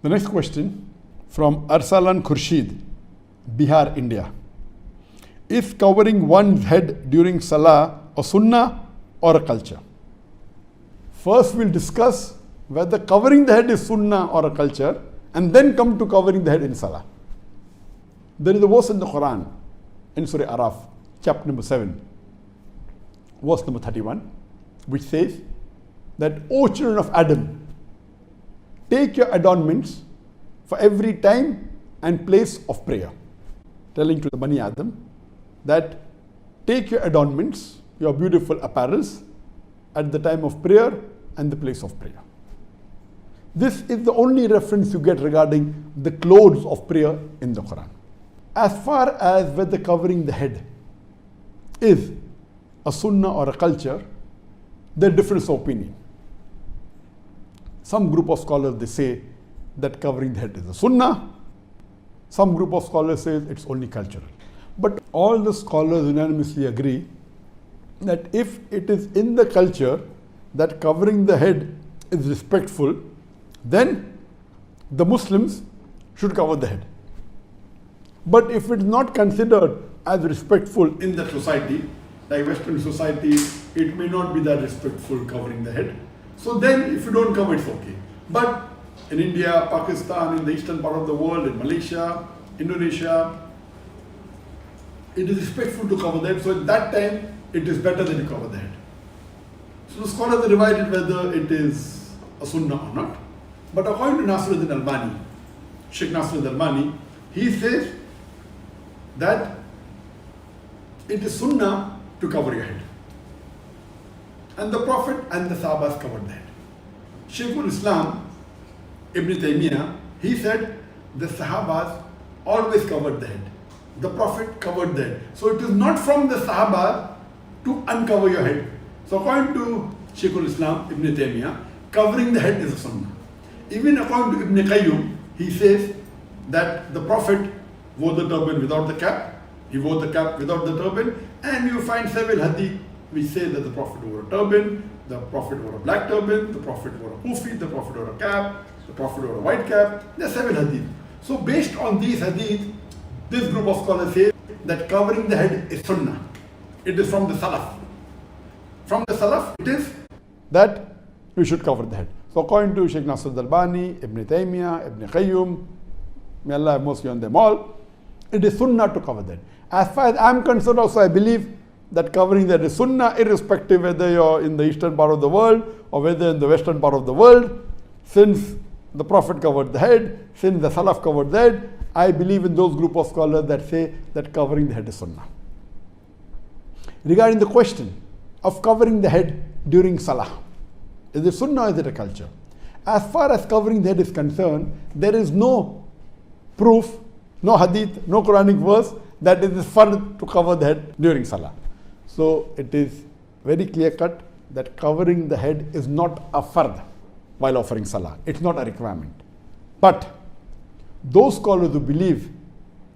The next question from Arsalan Khurshid, Bihar, India. Is covering one's head during Salah a Sunnah or a culture? First we'll discuss whether covering the head is Sunnah or a culture, and then come to covering the head in Salah. There is a verse in the Quran, in Surah Araf, chapter number 7, verse number 31, which says that, O children of Adam, take your adornments for every time and place of prayer. Telling to the Bani Adam that take your adornments, your beautiful apparels, at the time of prayer and the place of prayer. This is the only reference you get regarding the clothes of prayer in the Quran. As far as whether covering the head is a sunnah or a culture, there are difference of opinion. Some group of scholars, they say that covering the head is a sunnah. Some group of scholars say it's only cultural. But all the scholars unanimously agree that if it is in the culture that covering the head is respectful, then the Muslims should cover the head. But if it's not considered as respectful in that society, like Western society, it may not be that respectful covering the head. So then if you don't cover, it's okay. But in India, Pakistan, in the eastern part of the world, in Malaysia, Indonesia, it is respectful to cover the head. So at that time, it is better that you cover the head. So the scholars are divided whether it is a sunnah or not. But according to Nasiruddin Albani, Sheikh Nasiruddin Albani, he says that it is sunnah to cover your head. And the Prophet and the Sahabas covered the head. Shaykhul Islam Ibn Taymiyyah, he said the Sahabas always covered the head. The Prophet covered the head. So it is not from the Sahaba to uncover your head. So according to Shaykhul Islam Ibn Taymiyyah, covering the head is a sunnah. Even according to Ibn Qayyum, he says that the Prophet wore the turban without the cap, he wore the cap without the turban, and you find several hadith which say that the Prophet wore a turban, the Prophet wore a black turban, the Prophet wore a kufi, the Prophet wore a cap, the Prophet wore a white cap. There are several hadith. So based on these hadith, this group of scholars say that covering the head is sunnah. It is from the salaf. From the salaf, it is that we should cover the head. So according to Sheikh Nasr al-Albani, Ibn Taymiyyah, Ibn Qayyum, may Allah have mercy on them all, it is sunnah to cover that. As far as I am concerned also, I believe that covering that is sunnah, irrespective whether you're in the eastern part of the world or whether in the western part of the world. Since the Prophet covered the head, since the Salaf covered the head, I believe in those group of scholars that say that covering the head is sunnah. Regarding the question of covering the head during Salah, is it sunnah or is it a culture? As far as covering the head is concerned, there is no proof, no hadith, no Quranic verse that it is fard to cover the head during Salah. So it is very clear cut that covering the head is not a fard while offering Salah. It's not a requirement. But those scholars who believe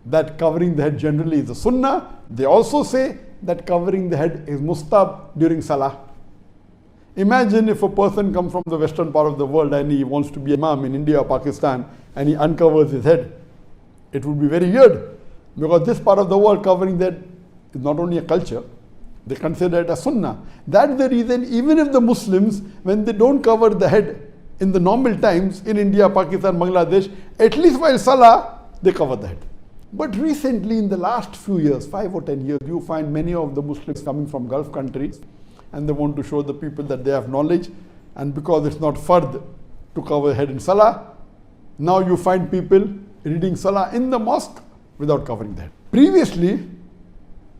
that covering the head generally is a sunnah, they also say that covering the head is mustab during Salah. Imagine if a person comes from the western part of the world and he wants to be imam in India or Pakistan and he uncovers his head. It would be very weird, because this part of the world covering the head is not only a culture, they consider it a sunnah. That's the reason even if the Muslims, when they don't cover the head in the normal times in India, Pakistan, Bangladesh, at least while Salah, they cover the head. But recently in the last few years, 5 or 10 years, you find many of the Muslims coming from Gulf countries and they want to show the people that they have knowledge, and because it's not fard to cover the head in Salah, now you find people reading Salah in the mosque without covering the head. Previously,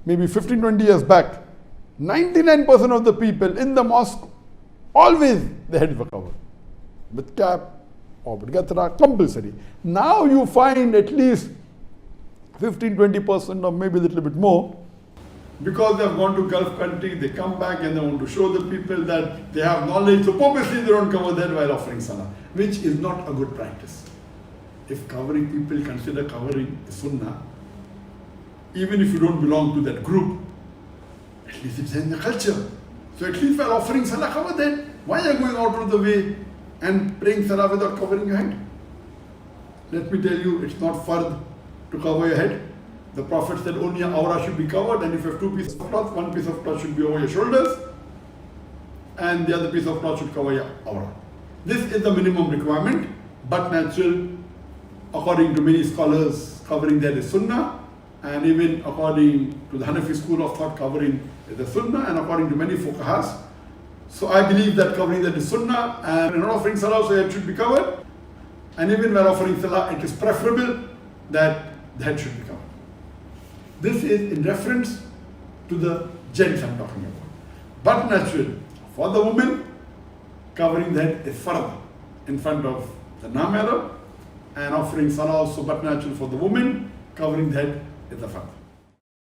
maybe 15-20 years back, 99% of the people in the mosque, always the heads were covered with cap or with gatra, compulsory. Now you find at least 15-20% or maybe a little bit more, because they have gone to Gulf country, they come back and they want to show the people that they have knowledge, so purposely they don't cover that while offering Salah, which is not a good practice. If covering, people consider covering a sunnah, even if you don't belong to that group, at least it's in the culture. So at least while offering Salah, cover that. Why are you going out of the way and praying Salah without covering your head? Let me tell you, it's not fard to cover your head. The Prophet said only your awrah should be covered, and if you have two pieces of cloth, one piece of cloth should be over your shoulders, and the other piece of cloth should cover your awrah. This is the minimum requirement, but natural, according to many scholars, covering that is sunnah, and even according to the Hanafi school of thought, covering is the sunnah, and according to many fuqahas. So I believe that covering that is sunnah, and when offering salah, so it should be covered. And even when offering salah, it is preferable that the head should be covered. This is in reference to the gents I'm talking about. But natural, for the woman, covering the head is fard in front of the namira, and offering salah also but natural for the woman, covering the head is the fard.